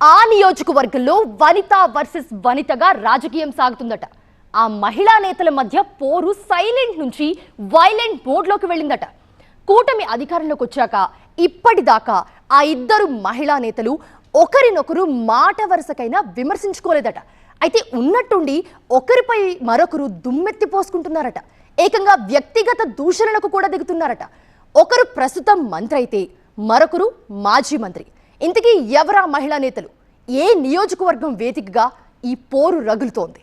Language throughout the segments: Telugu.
ఆ నియోజకవర్గంలో వనిత వర్సెస్ వనితగా రాజకీయం సాగుతుందట. ఆ మహిళా నేతల మధ్య పోరు సైలెంట్ నుంచి వైలెంట్ మోడ్లోకి వెళ్ళిందట. కూటమి అధికారంలోకి వచ్చాక ఇప్పటిదాకా ఆ ఇద్దరు మహిళా నేతలు ఒకరినొకరు మాట వరుసకైనా విమర్శించుకోలేదట. అయితే ఉన్నట్టుండి ఒకరిపై మరొకరు దుమ్మెత్తి పోసుకుంటున్నారట. ఏకంగా వ్యక్తిగత దూషణలకు కూడా దిగుతున్నారట. ఒకరు ప్రస్తుతం మంత్రి అయితే మరొకరు మాజీ మంత్రి. ఇంతకీ ఎవరా మహిళా నేతలు? ఏ నియోజకవర్గం వేదికగా ఈ పోరు రగులుతోంది?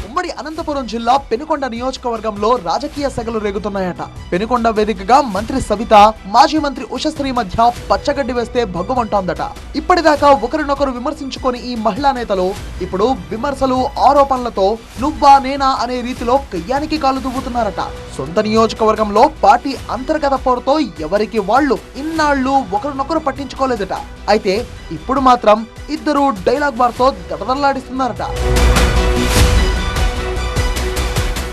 ఉమ్మడి అనంతపురం జిల్లా పెనుకొండ నియోజకవర్గంలో రాజకీయ సెగలు రేగుతున్నాయట. పెనుకొండ వేదికగా మంత్రి సవిత, మాజీ మంత్రి ఉషశ్రీ మధ్య పచ్చగడ్డి వేస్తే భగ్గుమంటోందట. ఇప్పటిదాకా ఒకరినొకరు విమర్శించుకొని ఈ మహిళా నేతలు ఇప్పుడు విమర్శలు, ఆరోపణలతో నువ్వా నేనా అనే రీతిలో కయ్యానికి కాలు దువ్వుతున్నారట. సొంత నియోజకవర్గంలో పార్టీ అంతర్గత పోరుతో ఎవరికి వాళ్ళు ఇన్నాళ్లు ఒకరినొకరు పట్టించుకోలేదట. అయితే ఇప్పుడు మాత్రం ఇద్దరు డైలాగ్ బార్తో దడదల్లాడిస్తున్నారట.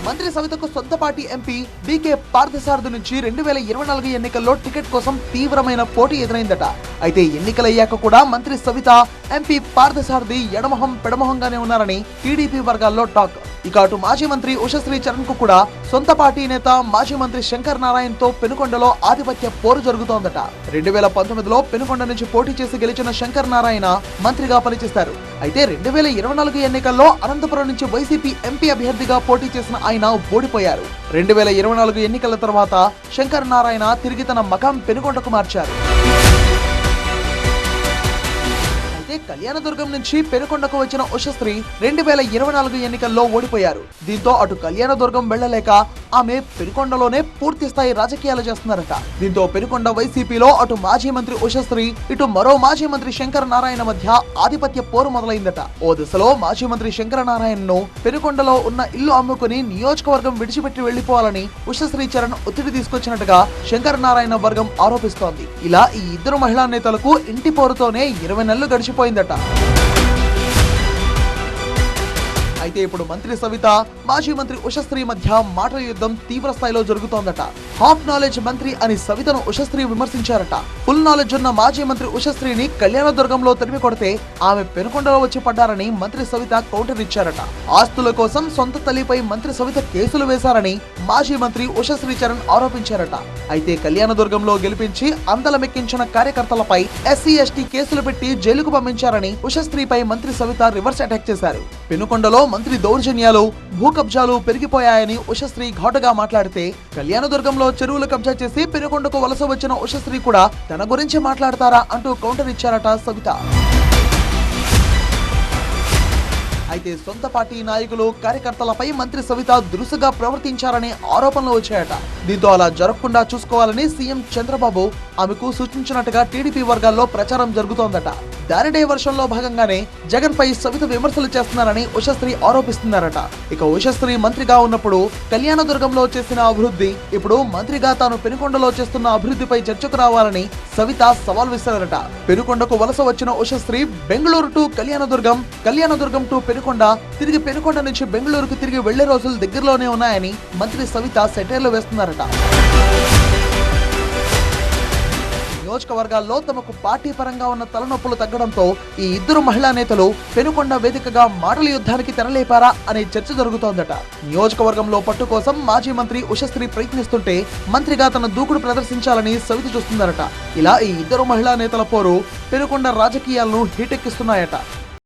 మంత్రి సవితకు సొంత పార్టీ ఎంపీ బీకే పార్థసారథి నుంచి 2024 ఎన్నికల్లో టికెట్ కోసం తీవ్రమైన పోటీ ఎదురైందట. అయితే ఎన్నికలయ్యాక కూడా మంత్రి సవిత, ఎంపీ పార్థసారథి ఎడమొహం పెడమొహంగానే ఉన్నారని టీడీపీ వర్గాల్లో టాక్. ఇక అటు మాజీ మంత్రి ఉషశ్రీ చరణ్ కు కూడా సొంత పార్టీ నేత మాజీ మంత్రి శంకర్ నారాయణ్ తో పెనుకొండలో ఆధిపత్య పోరు జరుగుతోందట. 2019లో పెనుకొండ నుంచి పోటీ చేసి గెలిచిన శంకర్ నారాయణ మంత్రిగా పనిచేశారు. అయితే 2024 ఎన్నికల్లో అనంతపురం నుంచి వైసీపీ ఎంపీ అభ్యర్థిగా పోటీ చేసిన ఆయన ఓడిపోయారు. 2024 ఎన్నికల తర్వాత శంకర్ నారాయణ తిరిగి తన మకాం పెనుకొండకు మార్చారు. కళ్యాణదుర్గం నుంచి పెనుకొండకు వచ్చిన ఉషశ్రీ 2024 ఎన్నికల్లో ఓడిపోయారు. దీంతో అటు కళ్యాణదుర్గం వెళ్లలేక ఆమె పెనుకొండలోనే పూర్తి స్థాయి రాజకీయాలు చేస్తున్నారట. దీంతో పెనుకొండ వైసీపీలో అటు మాజీ మంత్రి ఉషశ్రీ, ఇటు మరో మాజీ మంత్రి శంకర్ నారాయణ మధ్య ఆధిపత్య పోరు మొదలైందట. ఓ దశలో మాజీ మంత్రి శంకర నారాయణను పెనుకొండలో ఉన్న ఇల్లు అమ్ముకుని నియోజకవర్గం విడిచిపెట్టి వెళ్లిపోవాలని ఉషశ్రీ చరణ్ ఒత్తిడి తీసుకొచ్చినట్టుగా శంకర్ నారాయణ వర్గం ఆరోపిస్తోంది. ఇలా ఈ ఇద్దరు మహిళా నేతలకు ఇంటి పోరుతోనే 20 నెలలు గడిచిపోయిందట. అయితే ఇప్పుడు మంత్రి సవిత, మాజీ మంత్రి ఉషశ్రీ మధ్య మాటల యుద్ధం తీవ్ర స్థాయిలో జరుగుతోందట. హాఫ్ నాలెడ్జ్ మంత్రి అని సవితను ఉషశ్రీ విమర్శించారట. ఫుల్ నాలెడ్జ్ ఉన్న మాజీ మంత్రి ఉషశ్రీని కళ్యాణదుర్గంలో తరిమి కొడితే ఆమె పెనుకొండలో వచ్చి పడ్డారని మంత్రి సవిత కౌంటర్ ఇచ్చారట. ఆస్తుల కోసం సొంత తల్లిపై మంత్రి సవిత కేసులు వేశారని మాజీ మంత్రి ఉషశ్రీ చరణ్ ఆరోపించారట. అయితే కళ్యాణదుర్గంలో గెలిపించి అందలమెక్కించిన కార్యకర్తలపై ఎస్సీ ఎస్టీ కేసులు పెట్టి జైలుకు పంపించారని ఉషశ్రీపై మంత్రి సవిత రివర్స్ అటాక్ చేశారు. పెనుకొండలో మంత్రి దౌర్జన్యాలు, భూ కబ్జాలు పెరిగిపోయాయని ఉషశ్రీ ఘాటుగా మాట్లాడితే కళ్యాణదుర్గంలో చెరువులు కబ్జా చేసి పెనుకొండకు వలస వచ్చిన ఉషశ్రీ కూడా తన గురించి మాట్లాడతారా అంటూ కౌంటర్ ఇచ్చారట సవిత. అయితే సొంత పార్టీ నాయకులు, కార్యకర్తలపై మంత్రి సవిత దురుసుగా ప్రవర్తించారనే ఆరోపణలు వచ్చాయట. దీంతో అలా జరగకుండా చూసుకోవాలని సీఎం చంద్రబాబు ఆమెకు సూచించినట్టుగా టీడీపీ వర్గాల్లో ప్రచారం జరుగుతోందట. దారిడే వర్షంలో భాగంగానే జగన్ పై సవిత విమర్శలు చేస్తున్నారని ఉషశ్రీ ఆరోపిస్తున్నారట. ఇక ఉషశ్రీ మంత్రిగా ఉన్నప్పుడు కళ్యాణదుర్గంలో చేసిన అభివృద్ధి, ఇప్పుడు మంత్రిగా తాను పెనుకొండలో చేస్తున్న అభివృద్ధిపై చర్చకు రావాలని సవిత సవాల్ విసిరారట. పెనుకొండకు వలస వచ్చిన ఉషశ్రీ బెంగళూరు టు కళ్యాణదుర్గం, కళ్యాణదుర్గం టు పెనుకొండ, తిరిగి పెనుకొండ నుంచి బెంగళూరుకు తిరిగి వెళ్లే రోజులు దగ్గరలోనే ఉన్నాయని మంత్రి సవిత సెటైర్లు వేస్తున్నారట. నియోజకవర్గాల్లో తమకు పార్టీ పరంగా ఉన్న తలనొప్పులు తగ్గడంతో ఈ ఇద్దరు మహిళా నేతలు పెనుకొండ వేదికగా మాటల యుద్ధానికి తెరలేపారా అనే చర్చ జరుగుతోందట. నియోజకవర్గంలో పట్టు కోసం మాజీ మంత్రి ఉషశ్రీ ప్రయత్నిస్తుంటే మంత్రిగా తన దూకుడు ప్రదర్శించాలని సవిత చూస్తున్నారట. ఇలా ఈ ఇద్దరు మహిళా నేతల పోరు పెనుకొండ రాజకీయాలను హీటెక్కిస్తున్నాయట.